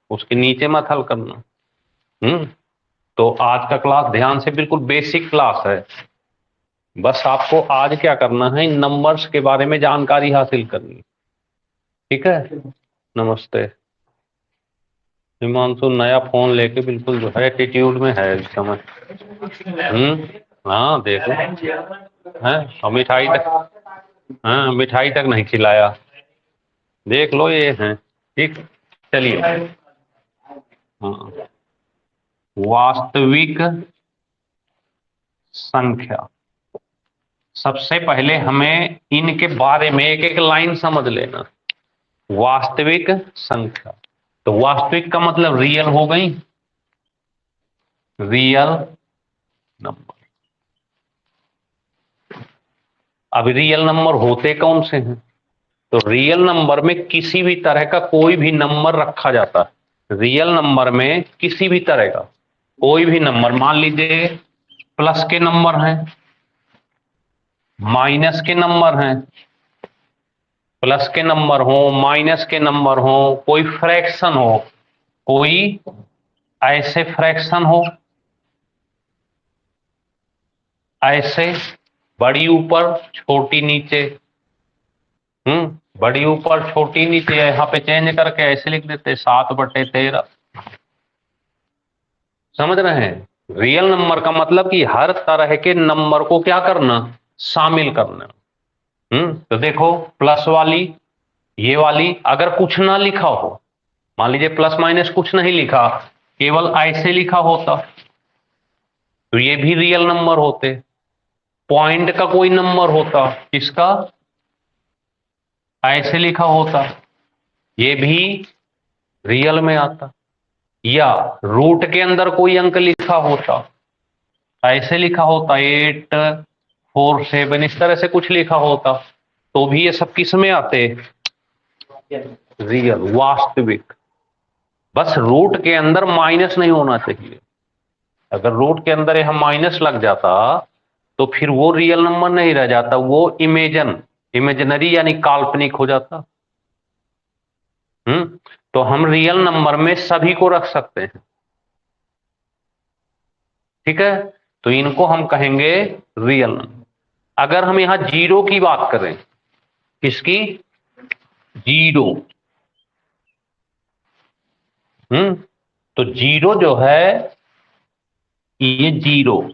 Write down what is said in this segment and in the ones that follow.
उसके नीचे मत हल करना। तो आज का क्लास ध्यान से, बिल्कुल बेसिक क्लास है। बस आपको आज क्या करना है, नंबर्स के बारे में जानकारी हासिल करनी। ठीक है, नमस्ते। हिमांशु नया फोन लेके बिल्कुल जो है एटीट्यूड में है इस समय। हाँ देखो, हैं और मिठाई तक, हाँ मिठाई तक नहीं खिलाया। देख लो ये हैं। ठीक, चलिए। हाँ, वास्तविक संख्या। सबसे पहले हमें इनके बारे में एक एक लाइन समझ लेना। वास्तविक संख्या, तो वास्तविक का मतलब रियल हो गई, रियल नंबर। अब रियल नंबर होते कौन से हैं? तो रियल नंबर में किसी भी तरह का कोई भी नंबर रखा जाता है। रियल नंबर में किसी भी तरह का कोई भी नंबर, मान लीजिए प्लस के नंबर हैं, माइनस के नंबर हैं, प्लस के नंबर हो, माइनस के नंबर हो, कोई फ्रैक्शन हो, कोई ऐसे फ्रैक्शन हो, ऐसे बड़ी ऊपर छोटी नीचे, बड़ी ऊपर छोटी नीचे, यहाँ पे चेंज करके ऐसे लिख देते 7/13। समझ रहे हैं? रियल नंबर का मतलब कि हर तरह के नंबर को क्या करना, शामिल करना। तो देखो प्लस वाली, ये वाली अगर कुछ ना लिखा हो, मान लीजिए प्लस माइनस कुछ नहीं लिखा, केवल ऐसे लिखा होता, तो ये भी रियल नंबर होते। पॉइंट का कोई नंबर होता, किसका, ऐसे लिखा होता, ये भी रियल में आता। या रूट के अंदर कोई अंक लिखा होता, ऐसे लिखा होता 847, इस तरह से कुछ लिखा होता, तो भी ये सब किस में आते, रियल, वास्तविक। बस रूट के अंदर माइनस नहीं होना चाहिए। अगर रूट के अंदर यहां माइनस लग जाता तो फिर वो रियल नंबर नहीं रह जाता, वो इमेजिनरी यानी काल्पनिक हो जाता। तो हम रियल नंबर में सभी को रख सकते हैं। ठीक है, तो इनको हम कहेंगे रियल नंबर। अगर हम यहां जीरो की बात करें, किसकी, जीरो। तो जीरो जो है, ये जीरो,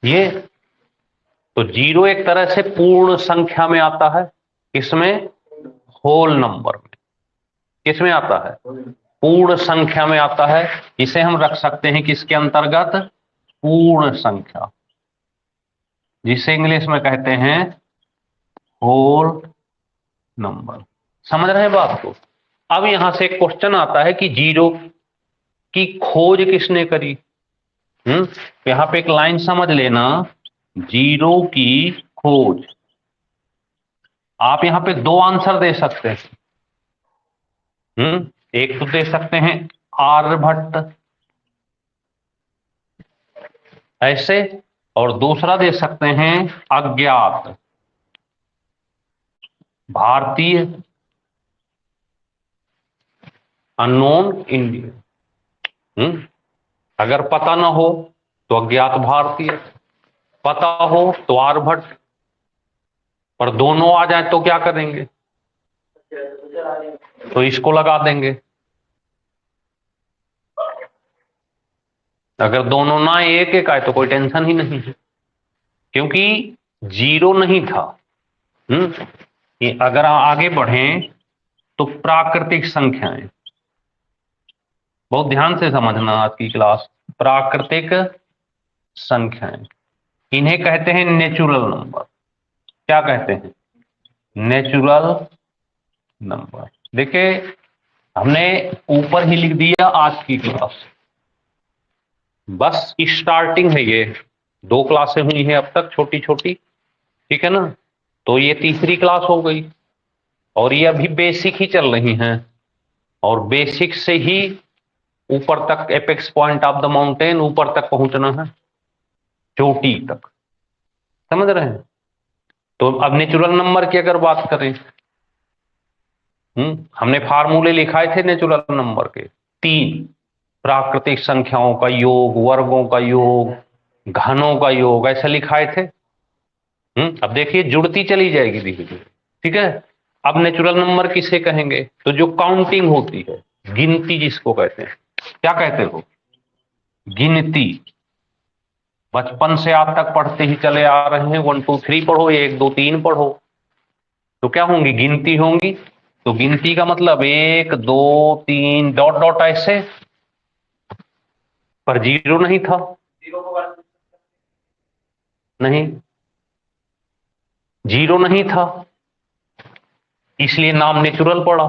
ये, तो जीरो एक तरह से पूर्ण संख्या में आता है। इसमें होल नंबर में, किसमें आता है, पूर्ण संख्या में आता है। इसे हम रख सकते हैं किसके अंतर्गत, पूर्ण संख्या, जिसे इंग्लिश में कहते हैं होल नंबर। समझ रहे हैं बात को? अब यहां से एक क्वेश्चन आता है कि जीरो की खोज किसने करी। यहां पे एक लाइन समझ लेना, जीरो की खोज। आप यहां पे दो आंसर दे सकते हैं। एक तो दे सकते हैं आर्यभट्ट, ऐसे, और दूसरा दे सकते हैं अज्ञात, भारतीय, अननोन इंडियन। अगर पता ना हो तो अज्ञात भारतीय, पता हो तो आर्यभट्ट, पर दोनों आ जाए तो क्या करेंगे, तो इसको लगा देंगे। अगर दोनों ना एक एक आए तो कोई टेंशन ही नहीं है, क्योंकि जीरो नहीं था। ये अगर आगे बढ़ें तो प्राकृतिक संख्याएं, बहुत ध्यान से समझना आज की क्लास। प्राकृतिक संख्याएं, इन्हें कहते हैं नेचुरल नंबर। क्या कहते हैं, नेचुरल नंबर। देखिए हमने ऊपर ही लिख दिया आज की क्लास, बस स्टार्टिंग है ये। दो क्लासें हुई हैं अब तक, छोटी छोटी, ठीक है ना। तो ये तीसरी क्लास हो गई, और ये अभी बेसिक ही चल रही हैं, और बेसिक से ही ऊपर तक, apex point of the mountain, ऊपर तक पहुंचना है, चोटी तक। समझ रहे हैं? तो अब नेचुरल नंबर की अगर बात करें, हमने फार्मूले लिखाए थे नेचुरल नंबर के 3, प्राकृतिक संख्याओं का योग, वर्गों का योग, घनों का योग, ऐसे लिखाए थे। अब देखिए जुड़ती चली जाएगी धीरे धीरे, ठीक है। अब नेचुरल नंबर किसे कहेंगे? तो जो काउंटिंग होती है, गिनती जिसको कहते हैं, क्या कहते हो? गिनती। बचपन से आज तक पढ़ते ही चले आ रहे हैं, 1 2 3 पढ़ो, 1 2 3 पढ़ो, तो क्या होंगी? गिनती होंगी। तो गिनती का मतलब 1 2 3 डॉट डॉट ऐसे, पर जीरो नहीं था, नहीं, जीरो नहीं था, इसलिए नाम नेचुरल पड़ा।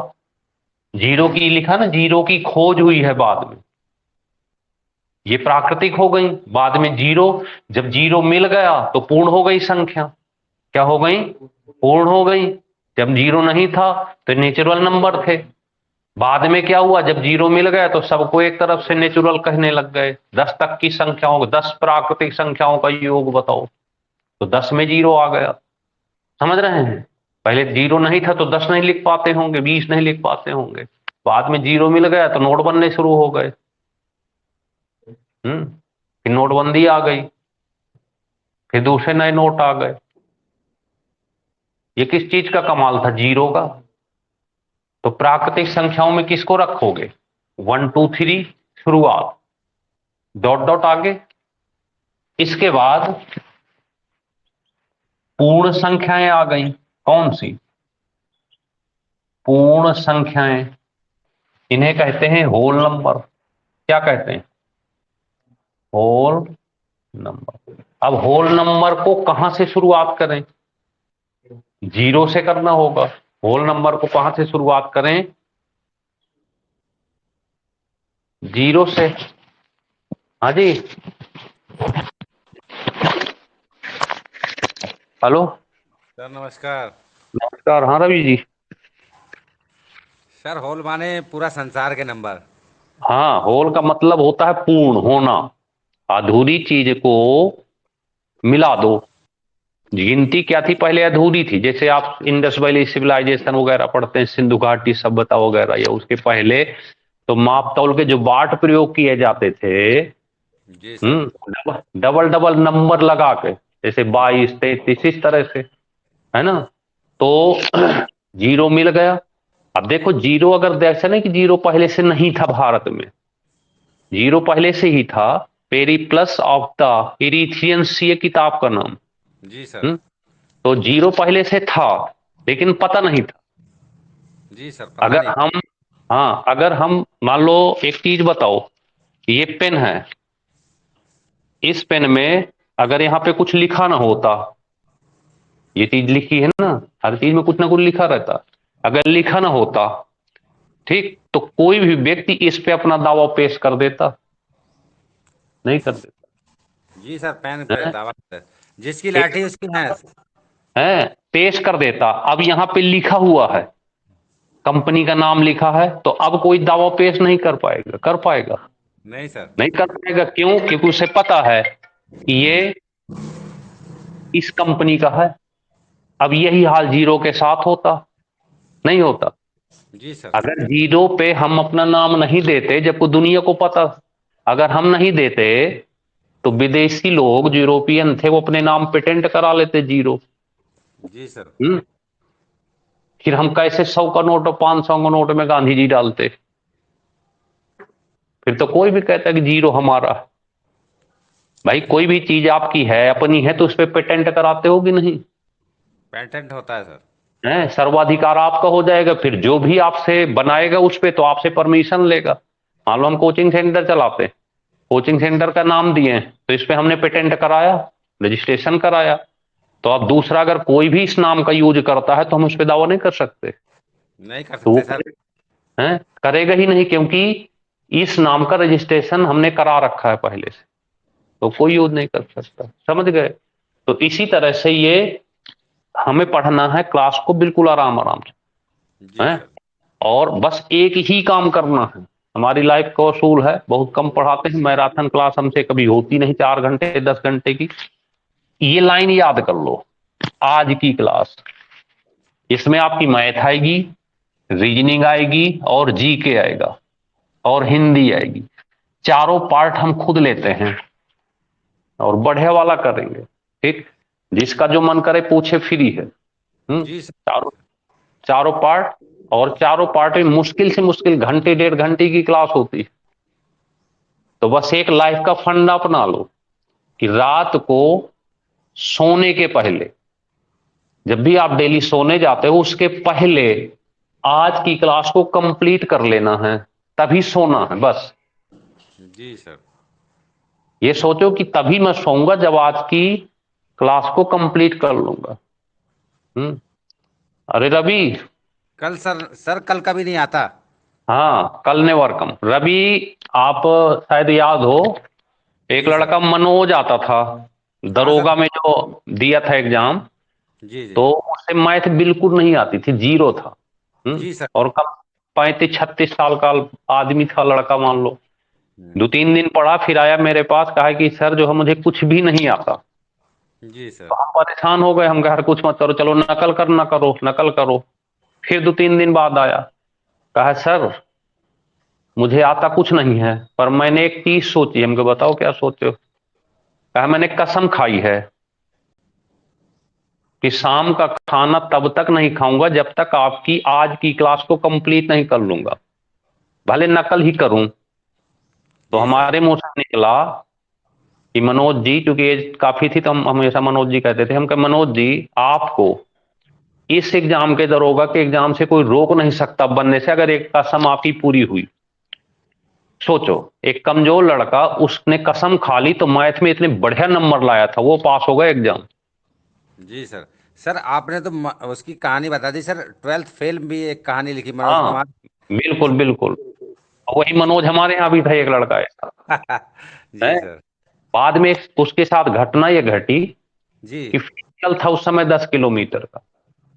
जीरो की लिखा ना, जीरो की खोज हुई है बाद में, ये प्राकृतिक हो गई। बाद में जीरो, जब जीरो मिल गया तो पूर्ण हो गई संख्या। क्या हो गई? पूर्ण हो गई। जब जीरो नहीं था तो नेचुरल नंबर थे। बाद में क्या हुआ? जब जीरो मिल गया तो सबको एक तरफ से नेचुरल कहने लग गए। 10 तक की संख्याओं, 10 प्राकृतिक संख्याओं का योग बताओ, तो 10 में जीरो आ गया। समझ रहे हैं? पहले जीरो नहीं था तो 10 नहीं लिख पाते होंगे, 20 नहीं लिख पाते होंगे। बाद में जीरो मिल गया तो नोट बनने शुरू हो गए। फिर नोटबंदी आ गई, फिर दूसरे नए नोट आ गए। ये किस चीज का कमाल था? जीरो का। तो प्राकृतिक संख्याओं में किसको रखोगे? 1 2 3 शुरुआत, डॉट डॉट आगे। इसके बाद पूर्ण संख्याएं आ गई। कौन सी? पूर्ण संख्याएं, इन्हें कहते हैं होल नंबर। क्या कहते हैं? Whole number. अब होल नंबर को कहां से शुरुआत करें? जीरो से करना होगा। होल नंबर को कहां से शुरुआत करें? जीरो से। हाँ जी, हेलो, सर नमस्कार। नमस्कार। हाँ रवि जी। सर होल माने पूरा संसार के नंबर। हाँ, होल का मतलब होता है पूर्ण होना, अधूरी चीज को मिला दो। गिनती क्या थी? पहले अधूरी थी। जैसे आप इंडस वैली सिविलाइजेशन वगैरह पढ़ते हैं, सिंधु घाटी सभ्यता वगैरह, या उसके पहले, तो माप तौल के जो बाट प्रयोग किए जाते थे, जी सर। डबल डबल नंबर लगा के, जैसे 22 33 इस तरह से, है ना। तो जीरो मिल गया। अब देखो, जीरो अगर ऐसा नहीं कि जीरो पहले से नहीं था भारत में, जीरो पहले से ही था। पेरिप्लस ऑफ द इरीथियन सी, ये किताब का नाम। जी सर। तो जीरो पहले से था, लेकिन पता नहीं था। जी सर, पता अगर नहीं। हम, हाँ, अगर हम मान लो, एक चीज बताओ, ये पेन है, इस पेन में अगर यहां पे कुछ लिखा ना होता, ये चीज लिखी है ना, हर चीज में कुछ ना कुछ लिखा रहता, अगर लिखा ना होता, ठीक, तो कोई भी व्यक्ति इस पे अपना दावा पेश कर देता? नहीं कर देता जी सर, पेन पे है? दावा सर। जिसकी पेश, लाठी उसकी भैंस। है, पेश कर देता। अब यहां पे लिखा हुआ है, कंपनी का नाम लिखा है, तो अब कोई दावा पेश नहीं कर पाएगा? कर पाएगा? नहीं सर। नहीं कर पाएगा। क्यों? क्योंकि उसे पता है कि ये इस कंपनी का है। अब यही हाल जीरो के साथ होता? नहीं होता। जी सर। अगर जीरो पे हम अपना नाम नहीं देते, जबकि दुनिया को पता, अगर हम नहीं देते तो विदेशी लोग जो यूरोपियन थे वो अपने नाम पेटेंट करा लेते जीरो। जी सर। हम्म फिर हम कैसे 100 का नोट और 500 का नोट में गांधी जी डालते? फिर तो कोई भी कहता है कि जीरो हमारा है। भाई, कोई भी चीज आपकी है, अपनी है, तो उस पर पेटेंट कराते हो कि नहीं? पेटेंट होता है सर। है, सर्वाधिकार आपका हो जाएगा। फिर जो भी आपसे बनाएगा उस पे तो आपसे परमिशन लेगा। मान लो हम कोचिंग सेंटर चलाते हैं, कोचिंग सेंटर का नाम दिए हैं, तो इस पे हमने पेटेंट कराया, रजिस्ट्रेशन कराया, तो अब दूसरा अगर कोई भी इस नाम का यूज करता है तो हम उस पर दावा नहीं कर सकते? नहीं कर तो वो सकते सर। करेगा ही नहीं, क्योंकि इस नाम का रजिस्ट्रेशन हमने करा रखा है पहले से, तो कोई यूज नहीं कर सकता। समझ गए? तो इसी तरह से ये हमें पढ़ना है क्लास को बिल्कुल आराम आराम से, जी है, सर। और बस एक ही काम करना है। हमारी लाइफ का असूल है, बहुत कम पढ़ाते हैं, मैराथन क्लास हमसे कभी होती नहीं 4 घंटे 10 घंटे की। ये लाइन याद कर लो, आज की क्लास, इसमें आपकी मैथ आएगी, रीजनिंग आएगी और जीके आएगा और हिंदी आएगी। चारों पार्ट हम खुद लेते हैं और बढ़िया वाला करेंगे। ठीक, जिसका जो मन करे पूछे, फ्री है। जी सर। चारों चारों पार्ट, और चारों पार्ट में मुश्किल से मुश्किल घंटे 1.5 घंटे की क्लास होती है। तो बस एक लाइफ का फंडा अपना लो कि रात को सोने के पहले, जब भी आप डेली सोने जाते हो उसके पहले आज की क्लास को कंप्लीट कर लेना है, तभी सोना है। बस जी सर। ये सोचो कि तभी मैं सोऊंगा जब आज की क्लास को कंप्लीट कर लूंगा। अरे रवि, कल सर कल का भी नहीं आता। हाँ कल नेवर कम। रवि, आप शायद याद हो, एक जी सर। लड़का मनोज आता था हाँ सर। दरोगा में, जो दिया था एग्जाम। जी जी। तो उसे मैथ बिल्कुल नहीं आती थी, जीरो था। जी सर। और कब 35-36 साल का आदमी था, लड़का मान लो। हम्म, 2-3 दिन पढ़ा, फिर आया मेरे पास, कहा कि सर जो है मुझे कुछ भी नहीं आता। जी तो सर। हम परेशान हो गए, हम कहा कुछ मत करो, चलो नकल करना करो, नकल करो। फिर 2-3 दिन बाद आया, कहा सर मुझे आता कुछ नहीं है, पर मैंने एक चीज सोची। हमको बताओ क्या सोचे हो? कहा मैंने कसम खाई है कि शाम का खाना तब तक नहीं खाऊंगा जब तक आपकी आज की क्लास को कंप्लीट नहीं कर लूंगा, भले नकल ही करूं। तो जी सर। हमारे मुंह से निकला कि मनोज जी, क्योंकि एज काफी थी तो हम हमेशा मनोज जी कहते थे, हम कहे मनोज जी आपको इस एग्जाम के, दरोगा के एग्जाम से कोई रोक नहीं सकता बनने से, अगर एक कसम आपकी पूरी हुई। सोचो, एक कमजोर लड़का, उसने कसम खा ली तो मैथ में इतने बढ़िया नंबर लाया था, वो पास हो गया एग्जाम। जी सर। सर आपने तो उसकी कहानी बता दी सर। 12th फेल भी एक कहानी लिखी मनोज हाँ कुमार। बिल्कुल बिल्कुल। वही जी मनोज हमारे यहाँ भी था, एक लड़का ऐसा सर। जी है। सर। बाद में उसके साथ घटना ये घटी जी कि फिजिकल था उस समय 10 किलोमीटर का।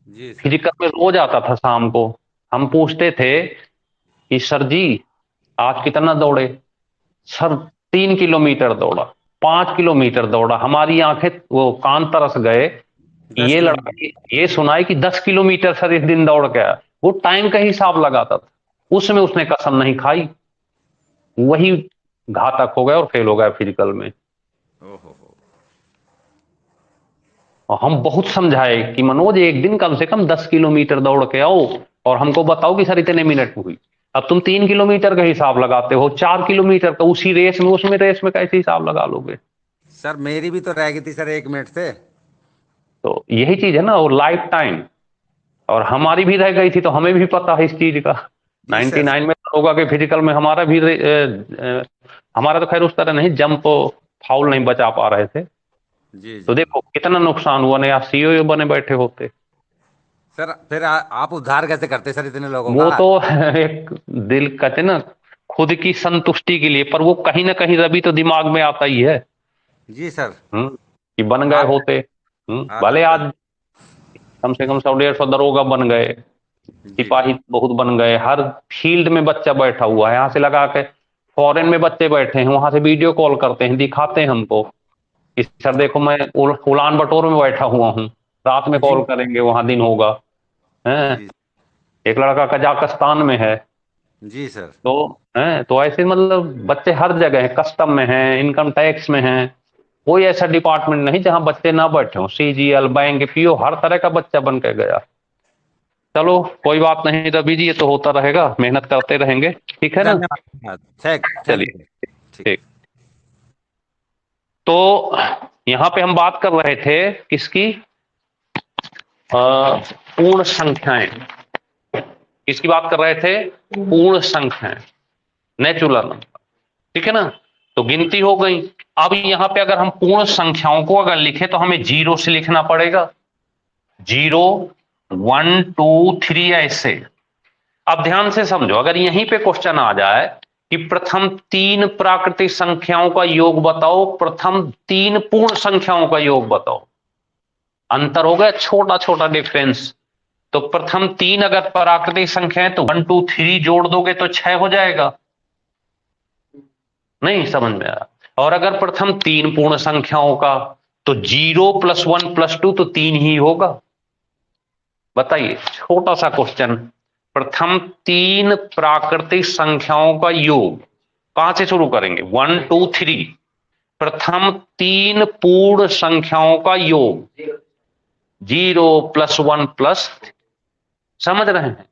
जी सर। फिजिकल में रोज आता था शाम को। हम पूछते थे कि सर जी आज कितना दौड़े? सर 3 किलोमीटर दौड़ा, 5 किलोमीटर दौड़ा। हमारी आंखें, वो कान तरस गए कि दस ये लड़का, किलोमीटर ये सुनाए कि 10 किलोमीटर सर इस दिन दौड़ के आया। वो टाइम का हिसाब लगाता था, उसमें उसने कसम नहीं खाई, वही घातक हो गया और फेल हो गया फिजिकल में। ओहो हो। और हम बहुत समझाए कि मनोज एक दिन कम से कम 10 किलोमीटर दौड़ के आओ और हमको बताओ कि सर इतने मिनट में हुई। अब तुम 3 किलोमीटर का हिसाब लगाते हो, 4 किलोमीटर का उसी रेस में, उसमें रेस में कैसे हिसाब लगा लोगे? सर मेरी भी तो रह गई थी सर 1 मिनट से। तो यही चीज है ना, और लाइफ टाइम। और हमारी भी रह गई थी, तो हमें भी पता है इस चीज का। जी सर। 99 में होगा कि फिजिकल में हमारा भी हमारा तो खैर उस तरह नहीं, जंप फाउल नहीं बचा पा रहे थे। जी तो जी। देखो कितना नुकसान हुआ, नहीं आप सीईओ बने बैठे होते। सर फिर आप उद्धार कैसे करते सर इतने लोगों वो का? तो एक दिल कहते ना, खुद की संतुष्टि के लिए, पर वो कहीं ना कहीं रवि तो दिमाग में आता ही है। जी सर। कि बन गए आता होते। आता भले तो है। आज कम से कम 100-150 दरोगा बन गए, जी सिपाही जी। बहुत बन गए, हर फील्ड में बच्चा बैठा हुआ है, यहाँ से लगा के फॉरेन में बच्चे बैठे हैं, वहां से वीडियो कॉल करते हैं, दिखाते हैं हमको कि सर देखो मैं उलान बटोर में बैठा हुआ हूँ, रात में जी कॉल करेंगे, वहां दिन होगा। हैं, जी। एक लड़का कजाकिस्तान में है। जी सर। तो हैं, तो ऐसे मतलब बच्चे हर जगह हैं, कस्टम में हैं, इनकम टैक्स में हैं। कोई ऐसा डिपार्टमेंट नहीं जहां बच्चे ना बैठे हों, सीजीएल, बैंक, पीओ, हर तरह का बच्चा बन के गया। चलो कोई बात नहीं रवि जी, ये तो होता रहेगा, मेहनत करते रहेंगे, ठीक है ना? धन्यवाद। थैंक चलिए, यू। ठीक। ठीक। तो यहां पे हम बात कर रहे थे किसकी? पूर्ण संख्याएं। किसकी बात कर रहे थे? पूर्ण संख्याएं, नेचुरल नंबर। ठीक है ना? तो गिनती हो गई। अब यहां पे अगर हम पूर्ण संख्याओं को अगर लिखें तो हमें जीरो से लिखना पड़ेगा। 0, 1, 2, 3 ऐसे। अब ध्यान से समझो, अगर यहीं पे क्वेश्चन आ जाए कि प्रथम 3 प्राकृतिक संख्याओं का योग बताओ, प्रथम 3 पूर्ण संख्याओं का योग बताओ, अंतर हो गया, छोटा छोटा डिफरेंस। तो प्रथम 3 अगर प्राकृतिक संख्या है तो 1, 2, 3 जोड़ दोगे तो 6 हो जाएगा। नहीं समझ में आया? और अगर प्रथम 3 पूर्ण संख्याओं का, तो 0 + 1 + 2 तो 3 ही होगा। बताइए, छोटा सा क्वेश्चन, प्रथम 3 प्राकृतिक संख्याओं का योग। कहां से शुरू करेंगे? 1 2 3। प्रथम 3 पूर्ण संख्याओं का योग 0 + 1 +। समझ रहे हैं?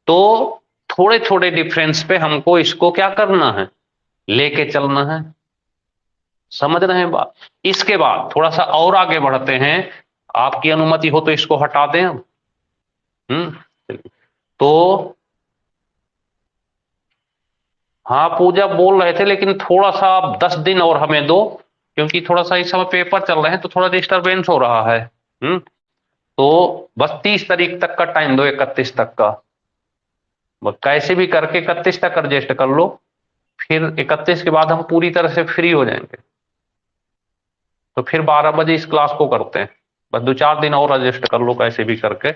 तो थोड़े थोड़े डिफरेंस पे हमको इसको क्या करना है? लेके चलना है। समझ रहे हैं बात? इसके बाद थोड़ा सा और आगे बढ़ते हैं, आपकी अनुमति हो तो इसको हटा दें हम। तो हाँ पूजा बोल रहे थे, लेकिन थोड़ा सा आप 10 दिन और हमें दो, क्योंकि थोड़ा सा इस समय पेपर चल रहे हैं तो थोड़ा डिस्टरबेंस हो रहा है। तो बस 30 तारीख तक का टाइम दो, 31 तक का। बस कैसे भी करके 31 तक एडजस्ट कर लो, फिर 31 के बाद हम पूरी तरह से फ्री हो जाएंगे। तो फिर 12 बजे इस क्लास को करते हैं। बस 2-4 दिन और एडजस्ट कर लो कैसे भी करके,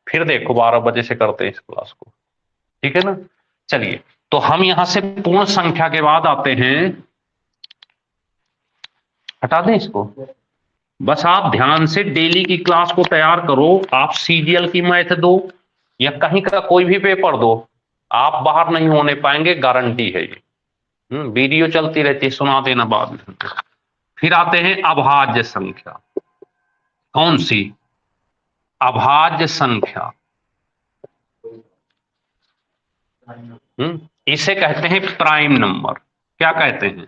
फिर देखो 12 बजे से करते हैं इस क्लास को। ठीक है ना? चलिए, तो हम यहां से पूर्ण संख्या के बाद आते हैं, हटा दें इसको। बस आप ध्यान से डेली की क्लास को तैयार करो। आप सीजीएल की मैथ दो या कहीं का कोई भी पेपर दो, आप बाहर नहीं होने पाएंगे, गारंटी है ये। वीडियो चलती रहती है, सुना देना बाद में। फिर आते हैं अभाज्य संख्या। कौन सी? अभाज्य संख्या। इसे कहते हैं प्राइम नंबर। क्या कहते हैं?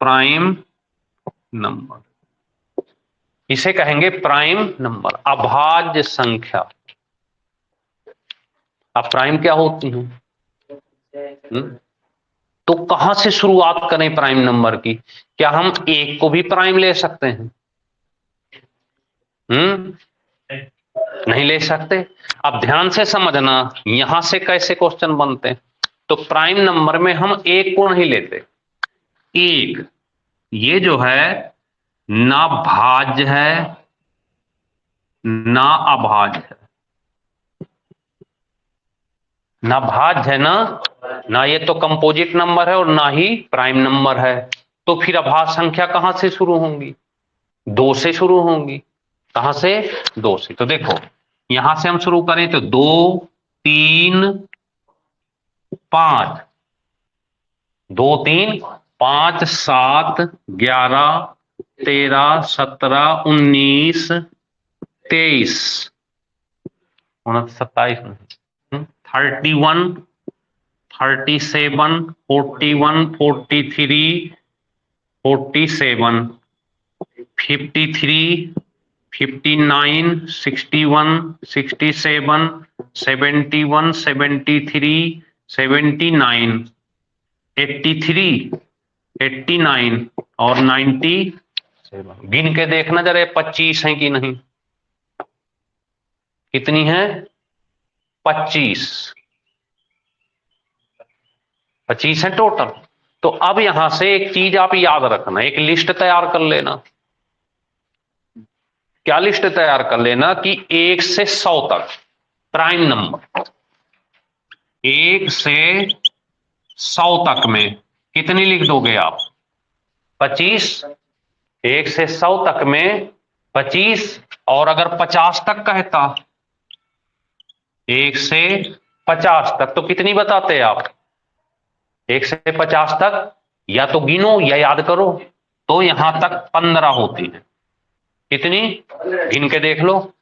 Prime number. इसे कहेंगे प्राइम नंबर, अभाज्य संख्या। अब प्राइम क्या होती है? तो कहां से शुरुआत करें प्राइम नंबर की? क्या हम एक को भी प्राइम ले सकते हैं? नहीं ले सकते। अब ध्यान से समझना, यहां से कैसे क्वेश्चन बनते हैं। तो प्राइम नंबर में हम एक को नहीं लेते। एक ये जो है ना भाज्य है ना अभाज्य है। ना भाज्य है ना ये तो कंपोजिट नंबर है, और ना ही प्राइम नंबर है। तो फिर अभाज्य संख्या कहां से शुरू होंगी? 2 से शुरू होंगी। कहां से? 2 से। तो देखो यहां से हम शुरू करें तो 2 3 5, 2 3 5 7 11 13 17 19 23 27 31 37 41 43 47 53 59 61 67 71 73 79 83 89 और 97। गिन के देखना जरा 25 है कि नहीं। कितनी है? 25 है टोटल। तो अब यहां से एक चीज आप याद रखना, एक लिस्ट तैयार कर लेना। क्या लिस्ट तैयार कर लेना? कि 1 से 100 तक प्राइम नंबर, 1 से 100 तक में कितनी लिख दोगे आप? 25। 1 से 100 तक में 25। और अगर 50 तक कहता, 1 से 50 तक, तो कितनी बताते आप? 1 से 50 तक या तो गिनो या याद करो। तो यहां तक 15 होती है। कितनी? गिन के देख लो।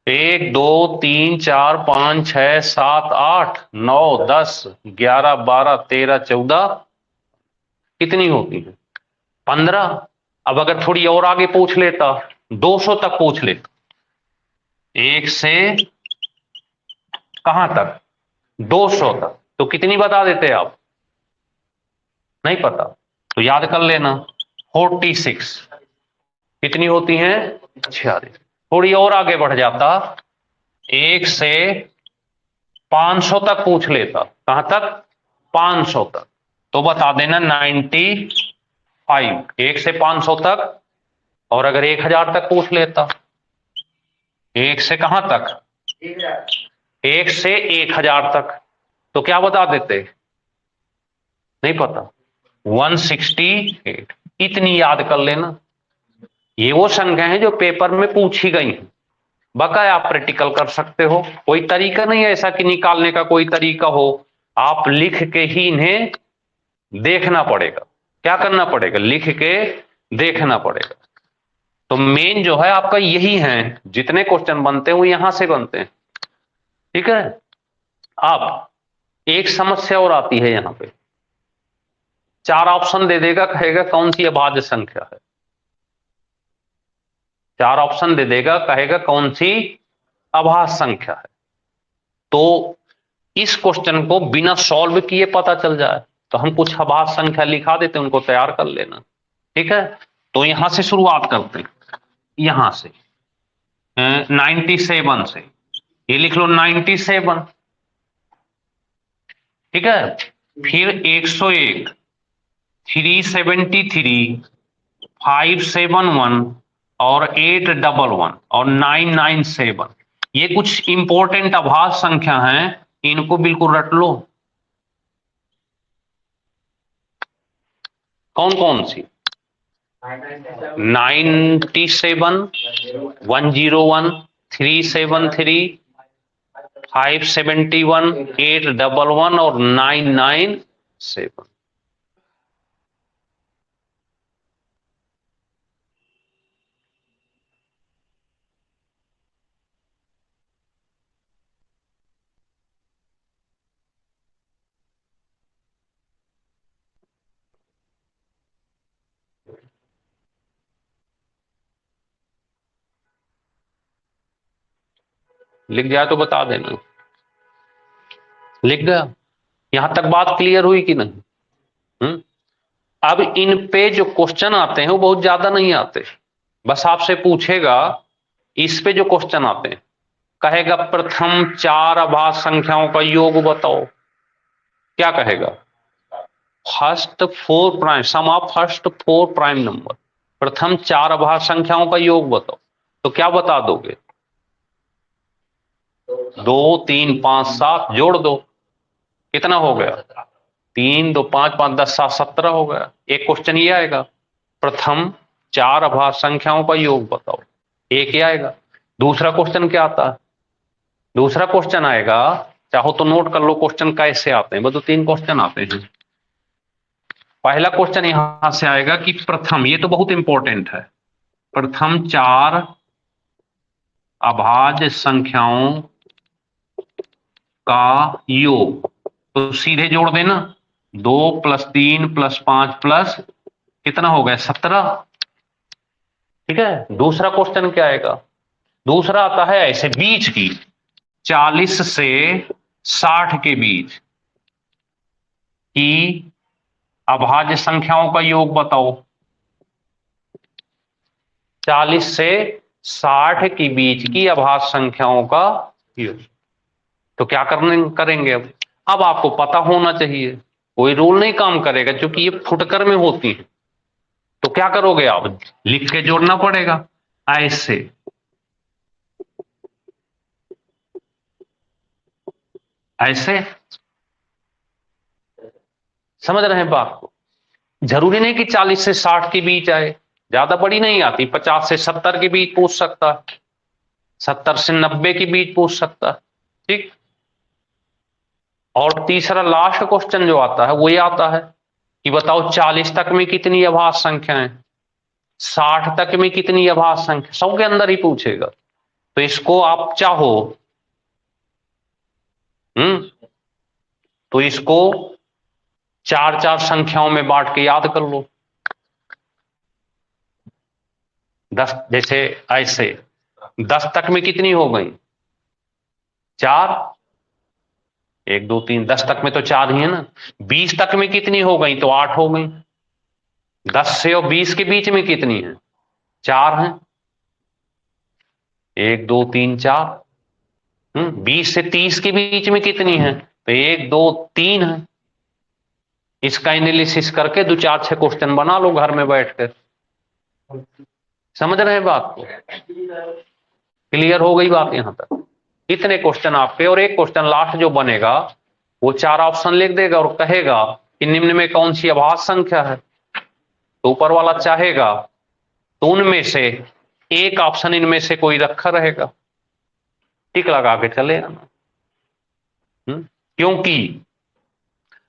1 2 3 4 5 6 7 8 9 10 11 12 13 14, कितनी होती है? 15। अब अगर थोड़ी और आगे पूछ लेता, 200 तक पूछ लेता, 1 से कहां तक? 200 तक, तो कितनी बता देते आप? नहीं पता तो याद कर लेना, 46। कितनी होती हैं? 46। थोड़ी और आगे बढ़ जाता, 1 से 500 तक पूछ लेता। कहां तक? 500 तक, तो बता देना 95। 1 से 500 तक। और अगर 1000 तक पूछ लेता, 1 से कहां तक? 1 से 1000 तक, तो क्या बता देते? नहीं पता। 168। इतनी याद कर लेना। ये वो संख्या है जो पेपर में पूछी गई हैं। बकाया प्रैक्टिकल कर सकते हो, कोई तरीका नहीं है ऐसा कि निकालने का कोई तरीका हो, आप लिख के ही इन्हें देखना पड़ेगा। क्या करना पड़ेगा? लिख के देखना पड़ेगा। तो मेन जो है आपका यही है, जितने क्वेश्चन बनते हैं वो यहां से बनते हैं। ठीक है। अब एक समस्या और आती है यहां पे, 4 ऑप्शन दे देगा, कहेगा कौन सी अभाज्य संख्या है। 4 ऑप्शन दे देगा, कहेगा कौन सी अभाज्य संख्या है। तो इस क्वेश्चन को बिना सॉल्व किए पता चल जाए तो हम कुछ अभाज्य संख्या लिखा देते हैं, उनको तैयार कर लेना। ठीक है। तो यहां से शुरुआत करते हैं, यहां से 97 से, ये लिख लो 97। ठीक है। फिर 101, 373, 571 और 811 और 997, ये कुछ इंपॉर्टेंट अभाज्य संख्या हैं, इनको बिल्कुल रट लो। कौन कौन सी? 97, 101, 373, 571, 811 और 997। लिख जाए तो बता देना। लिख गया? यहां तक बात क्लियर हुई कि नहीं? अब इन पे जो क्वेश्चन आते हैं वो बहुत ज्यादा नहीं आते, बस आपसे पूछेगा, इस पे जो क्वेश्चन आते हैं, कहेगा प्रथम 4 अभाज्य संख्याओं का योग बताओ। क्या कहेगा? First 4 prime, sum of first 4 prime number, प्रथम 4 अभाज्य संख्याओं का योग बताओ। तो क्या बता दोगे? 2 3 5 7 जोड़ दो, कितना हो गया? 3 2 5 5 10 7 17 हो गया। एक क्वेश्चन ये आएगा, प्रथम 4 अभाज्य संख्याओं का योग बताओ, एक ही आएगा। दूसरा क्वेश्चन क्या आता है? दूसरा क्वेश्चन आएगा, चाहो तो नोट कर लो क्वेश्चन कैसे आते हैं, बस 3 क्वेश्चन आते हैं। पहला क्वेश्चन यहां से आएगा कि प्रथम, ये तो बहुत इंपॉर्टेंट है, प्रथम 4 अभाज्य संख्याओं का योग, तो सीधे जोड़ देना, 2 + 3 + 5 प्लस कितना हो गया? 17। ठीक है। दूसरा क्वेश्चन क्या आएगा? दूसरा आता है ऐसे बीच की, 40 से 60 के बीच की अभाज्य संख्याओं का योग बताओ। 40 से 60 के बीच की अभाज्य संख्याओं का योग। तो क्या करेंगे? अब आपको पता होना चाहिए, कोई रूल नहीं काम करेगा क्योंकि ये फुटकर में होती है। तो क्या करोगे आप? लिख के जोड़ना पड़ेगा ऐसे, ऐसे। समझ रहे हैं बात को? जरूरी नहीं कि 40 से 60 के बीच आए, ज्यादा बड़ी नहीं आती, 50 से 70 के बीच पूछ सकता है, 70 से 90 के बीच पूछ सकता है। ठीक। और तीसरा लास्ट क्वेश्चन जो आता है वो ये आता है कि बताओ 40 तक में कितनी अभाज्य संख्याएं, 60 तक में कितनी अभाज्य संख्या, सब के अंदर ही पूछेगा। तो इसको आप चाहो तो इसको 4 संख्याओं में बांट के याद कर लो। 10, जैसे ऐसे 10 तक में कितनी हो गई? 4, 1 2 3, 10 तक में तो 4 ही है ना। 20 तक में कितनी हो गई? तो 8 हो गई। 10 से और 20 के बीच में कितनी है? 4 है। 1 2 3 4। 20 से 30 के बीच में कितनी है? तो 1 2 3 है। इसका एनालिसिस करके 2 4 6 क्वेश्चन बना लो घर में बैठकर। समझ रहे हैं बात को? क्लियर हो गई बात यहां तक? इतने क्वेश्चन आपके, और एक क्वेश्चन लास्ट जो बनेगा वो 4 ऑप्शन लिख देगा और कहेगा कि निम्न में कौन सी अभाज्य संख्या है। तो ऊपर वाला चाहेगा तो उनमें से एक ऑप्शन इनमें से कोई रखा रहेगा, टिक लगा के चले आना। क्योंकि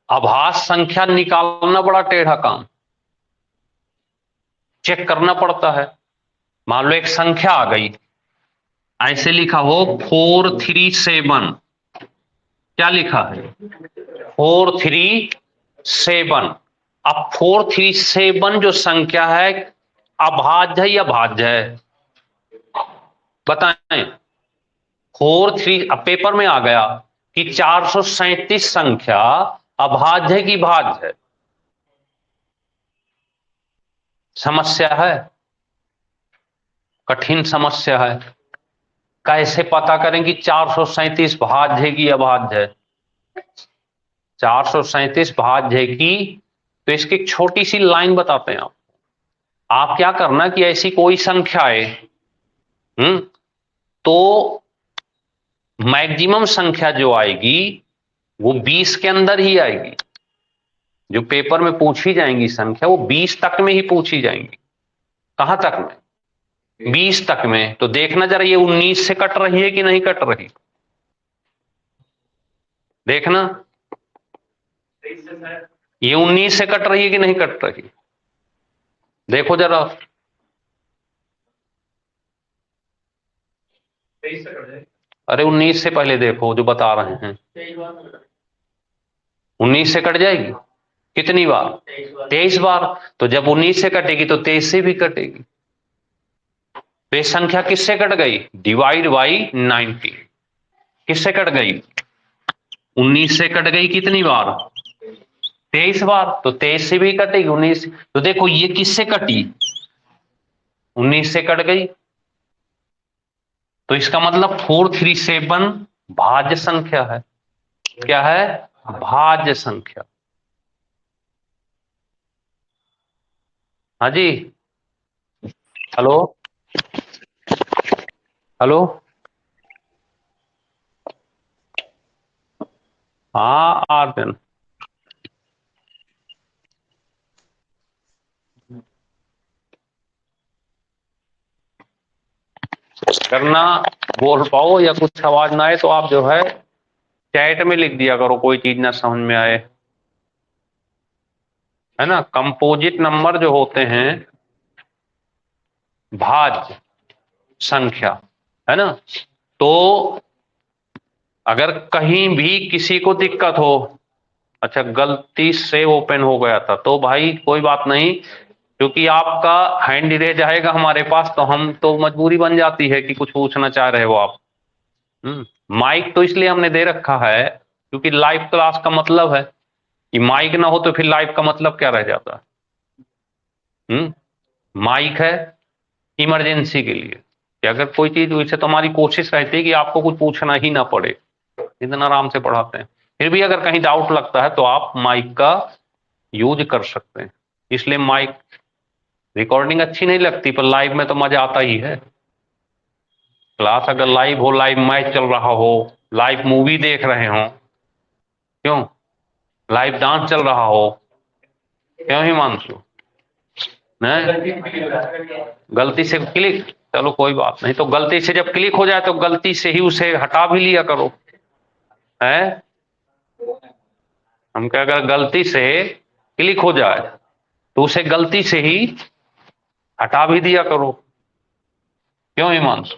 आभास संख्या निकालना बड़ा टेढ़ा काम, चेक करना पड़ता है। मान लो एक संख्या आ गई, ऐसे लिखा हो 437, क्या लिखा है 437। अब 437 जो संख्या है अभाज्य है या भाज्य है, बताएं। 43, अब पेपर में आ गया कि 437 संख्या अभाज्य है कि भाज्य है। समस्या है, कठिन समस्या है। कैसे पता करें कि 437 भाज्य है कि अभाज्य है? 437 भाज्य है कि, तो इसकी एक छोटी सी लाइन बताते हैं आप क्या करना कि ऐसी कोई संख्या है तो मैक्सिमम संख्या जो आएगी वो 20 के अंदर ही आएगी। जो पेपर में पूछी जाएंगी संख्या वो 20 तक में ही पूछी जाएंगी। कहां तक में? 20 तक में। तो देखना जरा ये 19 से कट रही है कि नहीं कट रही, देखना ये 19 से कट रही है कि नहीं कट रही, देखो जरा। अरे 19 से पहले देखो जो बता रहे हैं, 19 से कट जाएगी कितनी बार? 23 बार। तो जब 19 से कटेगी तो 23 से भी कटेगी। तो ये संख्या किससे कट गई? Divide by 90। किससे कट गई? 19 से कट गई कितनी बार? 23 बार। तो 23 से भी कटेगी 19। तो देखो ये किससे कटी? 19 से कट गई। तो इसका मतलब 437 भाज्य संख्या है। क्या है? भाज्य संख्या। हाँ जी, हेलो हेलो, हाँ आर्यन, करना बोल पाओ या कुछ आवाज ना आए तो आप जो है चैट में लिख दिया करो, कोई चीज ना समझ में आए, है ना। कंपोजिट नंबर जो होते हैं भाज्य संख्या, है ना। तो अगर कहीं भी किसी को दिक्कत हो, अच्छा गलती से ओपन हो गया था तो भाई कोई बात नहीं, क्योंकि आपका हैंड इरेज आएगा हमारे पास तो हम तो मजबूरी बन जाती है कि कुछ पूछना चाह रहे हो आप। माइक तो इसलिए हमने दे रखा है क्योंकि लाइव क्लास का मतलब है कि माइक ना हो तो फिर लाइव का मतलब क्या रह जाता है। माइक है इमरजेंसी के लिए कि अगर कोई चीज हुई से तो हमारी कोशिश रहती है कि आपको कुछ पूछना ही ना पड़े, इतना आराम से पढ़ाते हैं। फिर भी अगर कहीं डाउट लगता है तो आप माइक का यूज कर सकते हैं। इसलिए माइक, रिकॉर्डिंग अच्छी नहीं लगती पर लाइव में तो मजा आता ही है। क्लास अगर लाइव हो, लाइव मैच चल रहा हो, लाइव मूवी देख रहे हो, क्यों लाइव डांस चल रहा हो, क्यों हिमांशु? गलती से क्लिक, चलो कोई बात नहीं, तो गलती से जब क्लिक हो जाए तो गलती से ही उसे हटा भी लिया करो, है। हम क्या, अगर गलती से क्लिक हो जाए तो उसे गलती से ही हटा भी दिया करो, क्यों हिमांशु?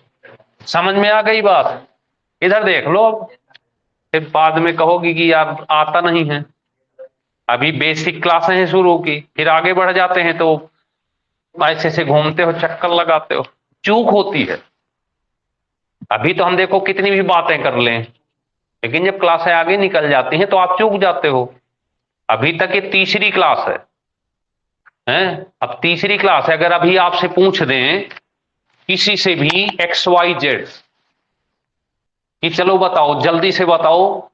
समझ में आ गई बात? इधर देख लो, अब फिर बाद में कहोगी कि यार आता नहीं है। अभी बेसिक क्लासें हैं शुरू की, फिर आगे बढ़ जाते हैं तो ऐसे से घूमते हो, चक्कर लगाते हो, चूक होती है। अभी तो हम देखो कितनी भी बातें कर लें, लेकिन जब क्लासें आगे निकल जाती हैं तो आप चूक जाते हो। अभी तक ये तीसरी क्लास है। अब तीसरी क्लास है, अगर अभी आपसे पूछ दें किसी से भी XYZ कि चलो बताओ, जल्दी से बताओ,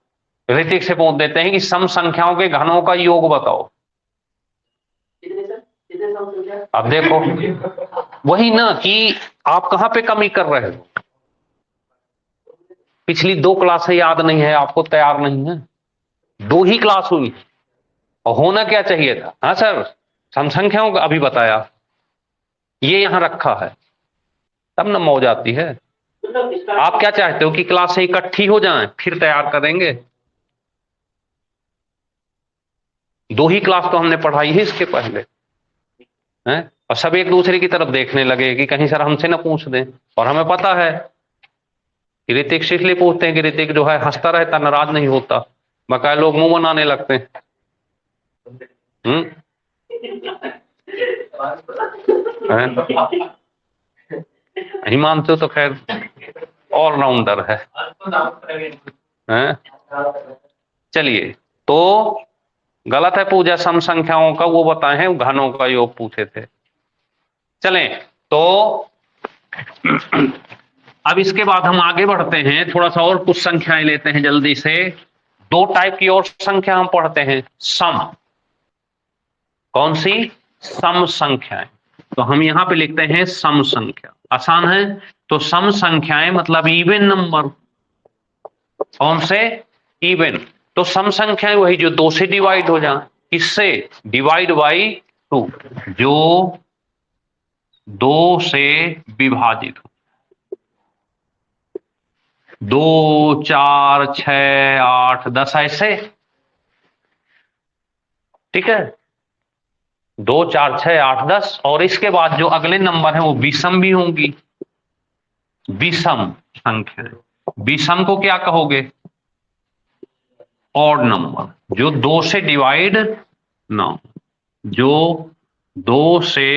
ऋतिक से पूछ देते हैं कि सम संख्याओं के घनों का योग बताओ। अब देखो वही ना कि आप कहां पे कमी कर रहे हो। पिछली 2 क्लासें याद नहीं है आपको, तैयार नहीं है, 2 ही क्लास हुई और होना क्या चाहिए था। हाँ सर, सम संख्याओं का अभी बताया, ये यहां रखा है, तब न मौज आती है। आप क्या चाहते हो कि क्लास से इकट्ठी हो जाएं फिर तैयार करेंगे? 2 ही क्लास तो हमने पढ़ाई है इसके पहले, हैं? और सब एक दूसरे की तरफ देखने लगे कि कहीं सर हमसे ना पूछ दें। और हमें पता है कि ऋतिक से इसलिए पूछते हैं कि ऋतिक जो है हंसता रहता, नाराज नहीं होता, बकाया लोग मुंह बनाने लगते हैं। हैं? हिमांशु तो खैर ऑलराउंडर है। हैं? चलिए, तो गलत है पूजा सम संख्याओं का, वो बताए हैं, घनों का योग पूछे थे। चलें, तो अब इसके बाद हम आगे बढ़ते हैं, थोड़ा सा और कुछ संख्याएं लेते हैं जल्दी से। 2 टाइप की और संख्या हम पढ़ते हैं, सम। कौन सी? सम संख्याएं। तो हम यहां पे लिखते हैं सम संख्या, आसान है। तो सम संख्याएं मतलब इवन नंबर। कौन से? इवन। तो सम संख्याएं वही जो 2 से डिवाइड हो जाए। किससे? डिवाइड बाई 2, जो 2 से विभाजित हो। 2, 4, 6, 8, 10 ऐसे, ठीक है। 2, 4, 6, 8, 10, और इसके बाद जो अगले नंबर है वो विषम भी होंगी। विषम संख्या, विषम को क्या कहोगे? ऑड नंबर, जो 2 से डिवाइड ना हो, जो 2 से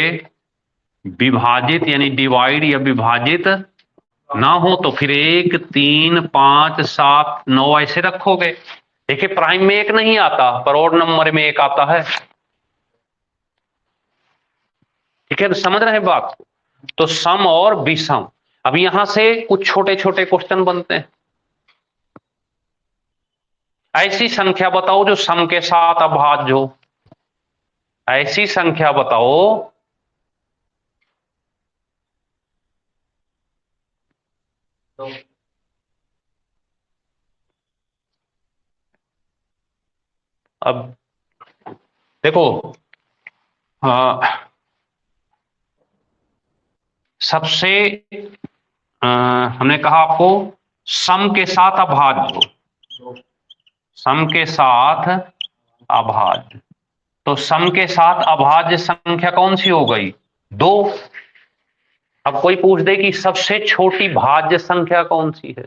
विभाजित यानी डिवाइड या विभाजित ना हो। तो फिर 1, 3, 5, 7, 9 ऐसे रखोगे। देखिए प्राइम में 1 नहीं आता, पर ऑड नंबर में 1 आता है। ठीक है, तो समझ रहे हैं बात? तो सम और विषम। अब यहां से कुछ छोटे छोटे क्वेश्चन बनते हैं। ऐसी संख्या बताओ जो सम के साथ अभाज्य हो। ऐसी संख्या बताओ अब देखो, सबसे हमने कहा आपको सम के साथ अभाज्य हो। सम के साथ अभाज्य, तो सम के साथ अभाज्य संख्या कौन सी हो गई? 2। अब कोई पूछ दे कि सबसे छोटी भाज्य संख्या कौन सी है,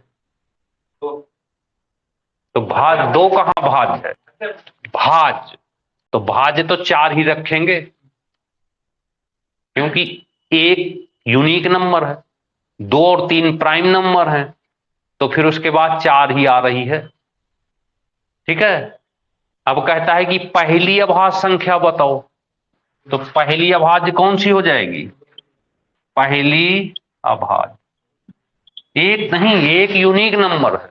तो भाज 2 कहां भाज्य है? भाज्य, तो भाज्य तो 4 ही रखेंगे, क्योंकि 1 यूनिक नंबर है, 2 और 3 प्राइम नंबर है, तो फिर उसके बाद 4 ही आ रही है। ठीक है। अब कहता है कि पहली अभाज्य संख्या बताओ, तो पहली अभाज्य कौन सी हो जाएगी? पहली अभाज्य 1 नहीं, 1 यूनिक नंबर है।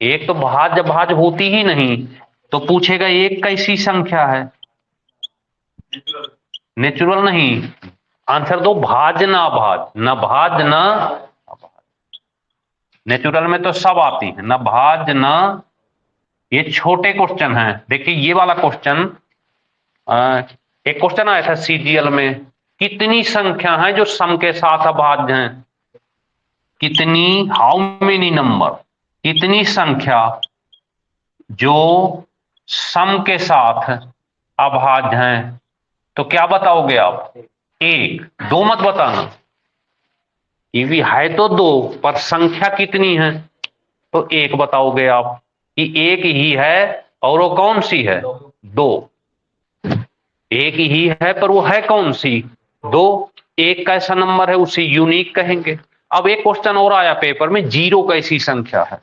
1 तो भाज्य भाज्य होती ही नहीं, तो पूछेगा 1 कैसी संख्या है? नेचुरल नहीं, आंसर दो भाज्य ना अभाज्य, न भाज्य न अभाज्य। नेचुरल में तो सब आती है, न भाज्य न। ये छोटे क्वेश्चन हैं। देखिए ये वाला क्वेश्चन, एक क्वेश्चन आया था सीजीएल में, कितनी संख्या है जो सम के साथ अभाज्य हैं? कितनी, हाउ मेनी नंबर, कितनी संख्या जो सम के साथ अभाज्य हैं? तो क्या बताओगे आप? 1। 2 मत बताना, ये भी है तो 2, पर संख्या कितनी है? तो 1 बताओगे आप कि 1 ही है, और वो कौन सी है? 2। 1 ही है, पर वो है कौन सी? 2। 1 कैसा नंबर है? उसे यूनिक कहेंगे। अब एक क्वेश्चन और आया पेपर में, 0 कैसी संख्या है?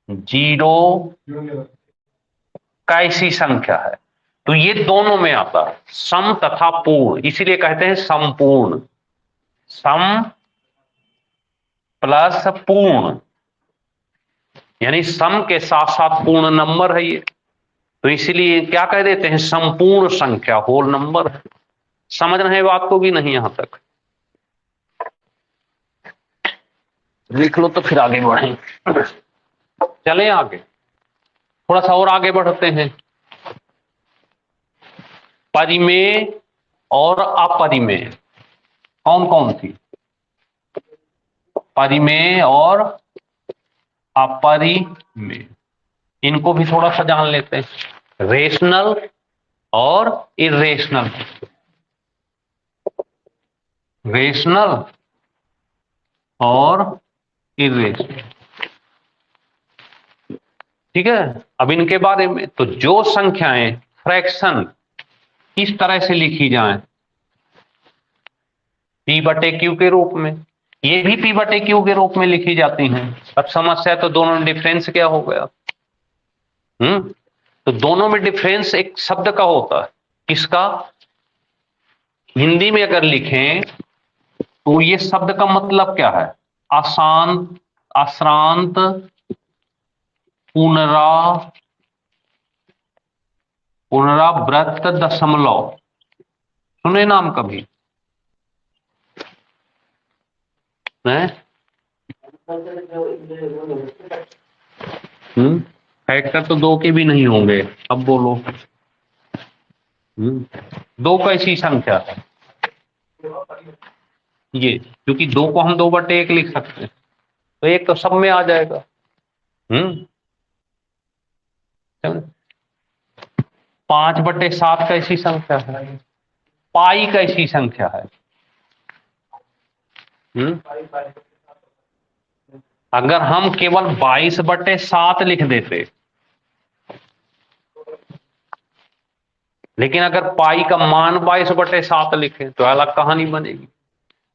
0 कैसी संख्या है? तो ये दोनों में आता है, सम तथा पूर्ण, इसीलिए कहते हैं संपूर्ण। सम प्लस पूर्ण, यानी सम के साथ साथ पूर्ण नंबर है ये, तो इसीलिए क्या कह देते हैं? संपूर्ण संख्या, होल नंबर है। समझ रहे हैं बात को भी नहीं? यहां तक लिख लो तो फिर आगे बढ़ें। चलें आगे, थोड़ा सा और आगे बढ़ते हैं। परिमेय और अपरिमेय कौन कौन थी? परिमेय और अपरिमेय, इनको भी थोड़ा सा जान लेते हैं। रेशनल और इरेशनल, रेशनल और इरेशनल, ठीक है। अब इनके बारे में, तो जो संख्याएं फ्रैक्शन किस तरह से लिखी जाएं, P/Q के रूप में, ये भी P/Q के रूप में लिखी जाती हैं। अब समस्या तो दोनों में डिफरेंस क्या हो गया? तो दोनों में डिफरेंस एक शब्द का होता है, किसका? हिंदी में अगर लिखें तो ये शब्द का मतलब क्या है? अशांत, अश्रांत, पुनरावृत्त दशमलव, सुने नाम कभी? फैक्टर तो दो के भी नहीं होंगे, अब बोलो। दो कैसी संख्या है ये? क्योंकि दो को हम 2/1 लिख सकते हैं, तो एक तो सब में आ जाएगा। 5/7 कैसी संख्या है? पाई कैसी संख्या है? अगर हम केवल 22/7 लिख देते, लेकिन अगर पाई का मान 22/7 लिखे तो अलग कहानी बनेगी।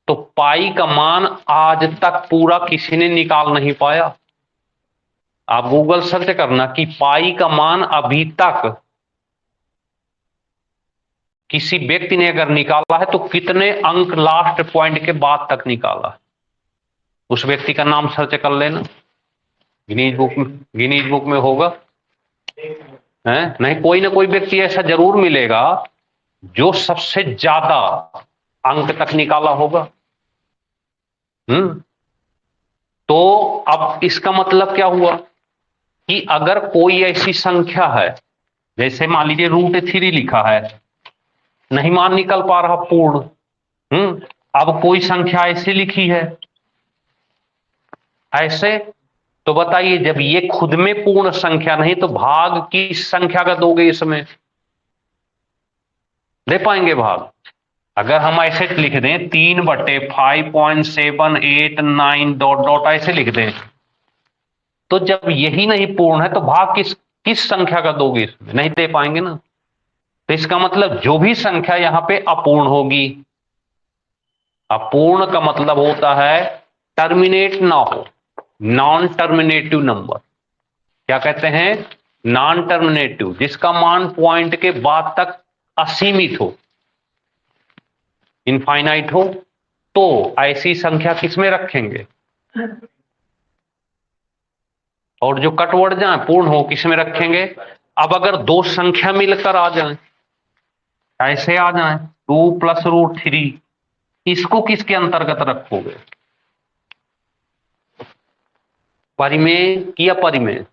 तो पाई का मान आज तक पूरा किसी ने निकाल नहीं पाया। आप गूगल सर्च करना कि पाई का मान अभी तक किसी व्यक्ति ने अगर निकाला है तो कितने अंक लास्ट पॉइंट के बाद तक निकाला, उस व्यक्ति का नाम सर्च कर लेना, गिनीज बुक में होगा। नहीं, कोई ना कोई व्यक्ति ऐसा जरूर मिलेगा जो सबसे ज्यादा अंक तक निकाला होगा। तो अब इसका मतलब क्या हुआ कि अगर कोई ऐसी संख्या है, जैसे मान लीजिए √3 लिखा है, नहीं मान निकल पा रहा पूर्ण। अब कोई संख्या ऐसी लिखी है ऐसे, तो बताइए जब ये खुद में पूर्ण संख्या नहीं तो भाग किस संख्या का दोगे? इसमें दे पाएंगे भाग? अगर हम ऐसे लिख दें 3/5.789 ... ऐसे लिख दें, तो जब यही नहीं पूर्ण है तो भाग किस संख्या का दोगे? इसमें नहीं दे पाएंगे ना। तो इसका मतलब जो भी संख्या यहां पे अपूर्ण होगी, अपूर्ण का मतलब होता है टर्मिनेट ना हो, नॉन टर्मिनेटिव नंबर। क्या कहते हैं? नॉन टर्मिनेटिव, जिसका मान पॉइंट के बाद तक असीमित हो, इनफाइनाइट हो, तो ऐसी संख्या किसमें रखेंगे? और जो कटवर्ड जाए पूर्ण हो, किसमें रखेंगे? अब अगर दो संख्या मिलकर आ जाए, ऐसे आ जाए 2 + √3, इसको किसके अंतर्गत रखोगे? परिमेय कि अपरिमेय?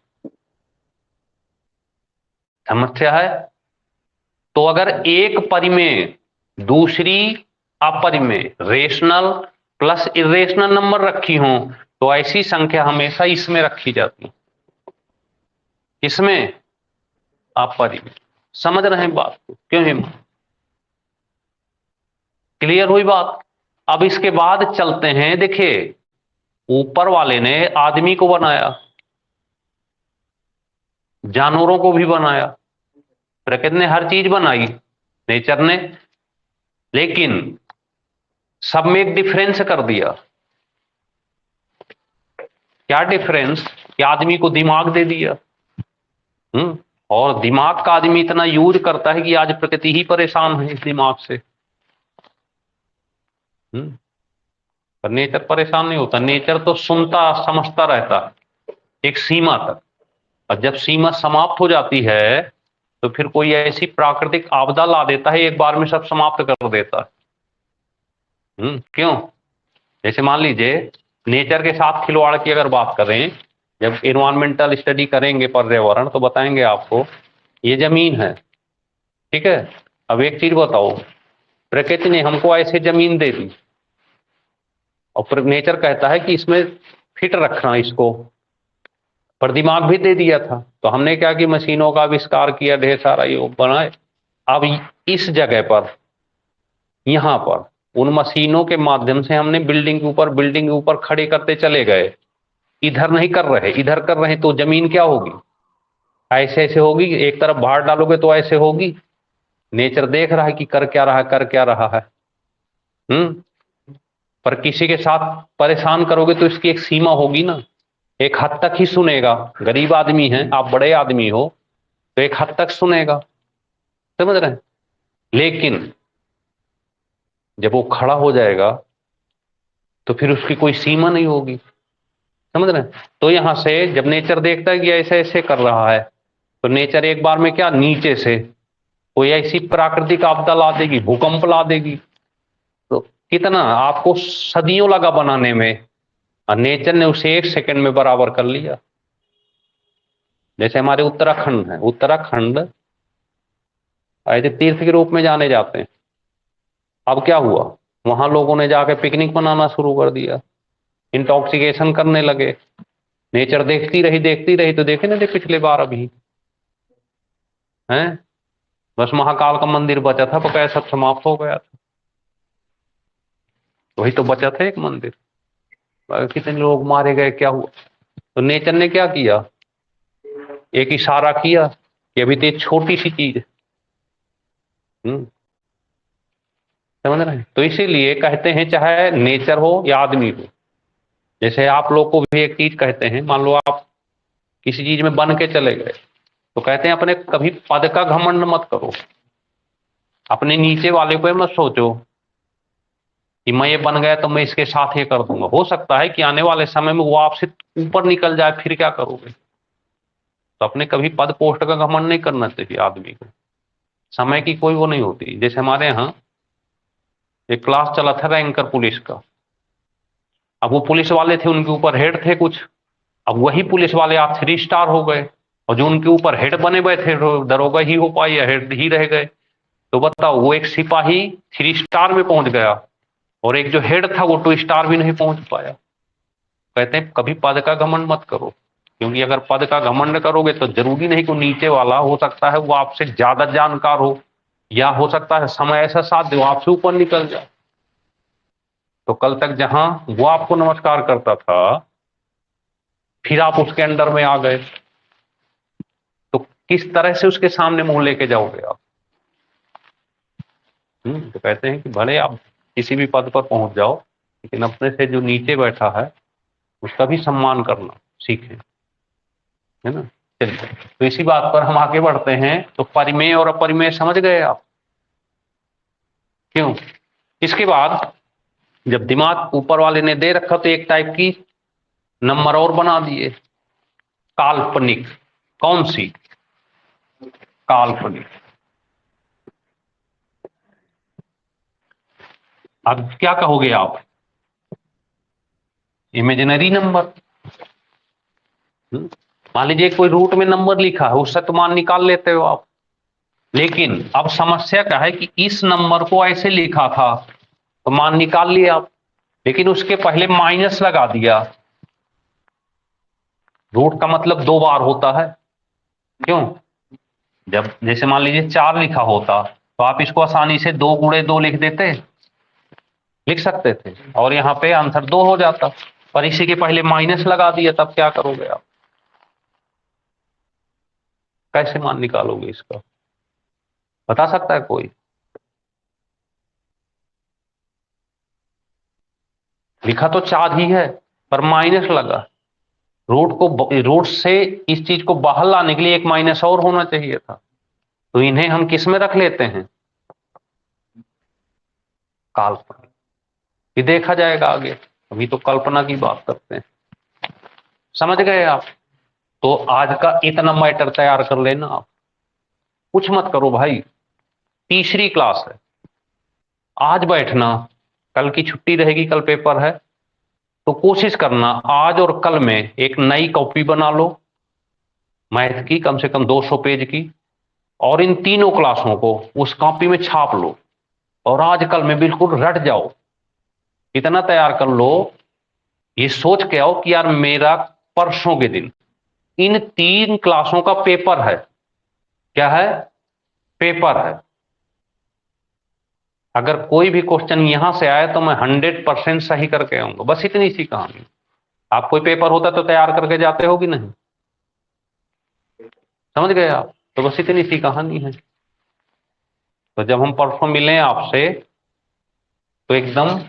समस्या है। तो अगर एक परिमेय दूसरी अपरिमेय, रेशनल प्लस इरेशनल नंबर रखी हो, तो ऐसी संख्या हमेशा इसमें रखी जाती है। इसमें अपरिमेय। समझ रहे हैं बात को? क्यों हिम्मत? क्लियर हुई बात? अब इसके बाद चलते हैं। देखिए, ऊपर वाले ने आदमी को बनाया, जानवरों को भी बनाया, प्रकृति ने हर चीज बनाई, नेचर ने, लेकिन सब में एक डिफरेंस कर दिया। क्या डिफरेंस? कि आदमी को दिमाग दे दिया। और दिमाग का आदमी इतना यूज करता है कि आज प्रकृति ही परेशान है इस दिमाग से। पर नेचर परेशान नहीं होता, नेचर तो सुनता समझता रहता है एक सीमा तक, और जब सीमा समाप्त हो जाती है तो फिर कोई ऐसी प्राकृतिक आपदा ला देता है, एक बार में सब समाप्त कर देता है। क्यों? जैसे मान लीजिए नेचर के साथ खिलवाड़ की अगर बात करें, जब एनवायरमेंटल स्टडी करेंगे पर्यावरण, तो बताएंगे आपको ये जमीन है, ठीक है। अब एक चीज बताओ, प्रकृति ने हमको ऐसे जमीन दे दी, और नेचर कहता है कि इसमें फिट रखना इसको, पर दिमाग भी दे दिया था। तो हमने क्या कि मशीनों का आविष्कार किया, ढेर सारा ये बनाए। अब इस जगह पर, यहां पर उन मशीनों के माध्यम से हमने बिल्डिंग के ऊपर खड़े करते चले गए। इधर नहीं कर रहे, इधर कर रहे तो जमीन क्या होगी, ऐसे ऐसे होगी। एक तरफ भार डालोगे तो ऐसे होगी। नेचर देख रहा है कि कर क्या रहा है, कर क्या रहा है। पर किसी के साथ परेशान करोगे तो इसकी एक सीमा होगी ना, एक हद तक ही सुनेगा। गरीब आदमी है, आप बड़े आदमी हो तो एक हद तक सुनेगा, समझ रहे हैं। लेकिन जब वो खड़ा हो जाएगा तो फिर उसकी कोई सीमा नहीं होगी, समझ रहे हैं। तो यहां से जब नेचर देखता है कि ऐसे ऐसे कर रहा है, तो नेचर एक बार में क्या नीचे से कोई ऐसी प्राकृतिक आपदा ला देगी, भूकंप ला देगी। तो कितना आपको सदियों लगा बनाने में, और नेचर ने उसे 1 सेकंड में बराबर कर लिया। जैसे हमारे उत्तराखंड है, उत्तराखंड ऐसे तीर्थ के रूप में जाने जाते हैं। अब क्या हुआ, वहां लोगों ने जाके पिकनिक मनाना शुरू कर दिया, इंटॉक्सिकेशन करने लगे। नेचर देखती रही तो देखे ना, देख पिछले बार अभी हैं, बस महाकाल का मंदिर बचा था, बकाया सब समाप्त हो गया था। वही तो बचा था एक मंदिर, कितने लोग मारे गए, क्या हुआ। तो नेचर ने क्या किया, एक इशारा किया कि अभी तो एक छोटी सी चीज है। समझ रहे हैं। तो इसीलिए कहते हैं चाहे नेचर हो या आदमी हो, जैसे आप लोग को भी एक चीज कहते हैं, मान लो आप किसी चीज में बन के चले गए, तो कहते हैं अपने कभी पद का घमंड मत करो, अपने नीचे वाले को मत सोचो कि मैं ये बन गया तो मैं इसके साथ ये कर दूंगा। हो सकता है कि आने वाले समय में वो आपसे ऊपर निकल जाए, फिर क्या करोगे। तो अपने कभी पद पोस्ट का घमंड नहीं करना चाहिए आदमी को। समय की कोई वो नहीं होती। जैसे हमारे यहाँ एक क्लास चला था रैंकर पुलिस का, अब वो पुलिस वाले थे, उनके ऊपर हेड थे कुछ, अब वही पुलिस वाले आज 3 स्टार हो गए, और जो उनके ऊपर हेड बने हुए थे दरोगा ही हो पाए या हेड ही रह गए। तो बताओ, वो एक सिपाही 3 स्टार में पहुंच गया और एक जो हेड था वो 2 स्टार भी नहीं पहुंच पाया। कहते हैं कभी पद का घमंड मत करो, क्योंकि अगर पद का घमंड करोगे तो जरूरी नहीं कि नीचे वाला, हो सकता है वो आपसे ज्यादा जानकार हो, या हो सकता है समय ऐसा साथ दे वो आपसे ऊपर निकल जाए। तो कल तक जहां वो आपको नमस्कार करता था, फिर आप उसके अंडर में आ गए, तो किस तरह से उसके सामने मुंह लेके जाओगे आप। तो कहते हैं कि भले आप किसी भी पद पर पहुंच जाओ, लेकिन अपने से जो नीचे बैठा है उसका भी सम्मान करना सीखें, है ना। चलिए, तो इसी बात पर हम आगे बढ़ते हैं। तो परिमेय और अपरिमेय समझ गए आप, क्यों। इसके बाद जब दिमाग ऊपर वाले ने दे रखा तो एक टाइप की नंबर और बना दिए, काल्पनिक। कौन सी, काल्पनिक। अब क्या कहोगे आप, इमेजिनरी नंबर। मान लीजिए कोई रूट में नंबर लिखा है, उससे तो मान निकाल लेते हो आप। लेकिन अब समस्या क्या है कि इस नंबर को ऐसे लिखा था तो मान निकाल लिया आप, लेकिन उसके पहले माइनस लगा दिया। रूट का मतलब 2 बार होता है, क्यों। जब जैसे मान लीजिए 4 लिखा होता तो आप इसको आसानी से 2 × 2 लिख देते, लिख सकते थे, और यहां पे आंसर 2 हो जाता। पर इसी के पहले माइनस लगा दिया, तब क्या करोगे आप, कैसे मान निकालोगे इसका, बता सकता है कोई। लिखा तो 4 ही है पर माइनस लगा। रूट से इस चीज को बाहर लाने के लिए एक माइनस और होना चाहिए था। तो इन्हें हम किस में रख लेते हैं, काल्पनिक। ये देखा जाएगा आगे, अभी तो कल्पना की बात करते हैं। समझ गए आप। तो आज का इतना मैटर तैयार कर लेना आप, कुछ मत करो भाई। तीसरी क्लास है, आज बैठना, कल की छुट्टी रहेगी, कल पेपर है, तो कोशिश करना आज और कल में एक नई कॉपी बना लो मैथ की, कम से कम 200 पेज की, और इन तीनों क्लासों को उस कॉपी में छाप लो, और आज कल में बिल्कुल रट जाओ। इतना तैयार कर लो, ये सोच के आओ कि यार मेरा परसों के दिन इन 3 क्लासों का पेपर है। क्या है? पेपर है। अगर कोई भी क्वेश्चन यहां से आए तो मैं 100% सही करके आऊंगा। बस इतनी सी कहानी। आप कोई पेपर होता तो तैयार करके जाते हो कि नहीं? समझ गए आप? तो बस इतनी सी कहानी है। तो जब हम परसों मिलें आपसे तो एकदम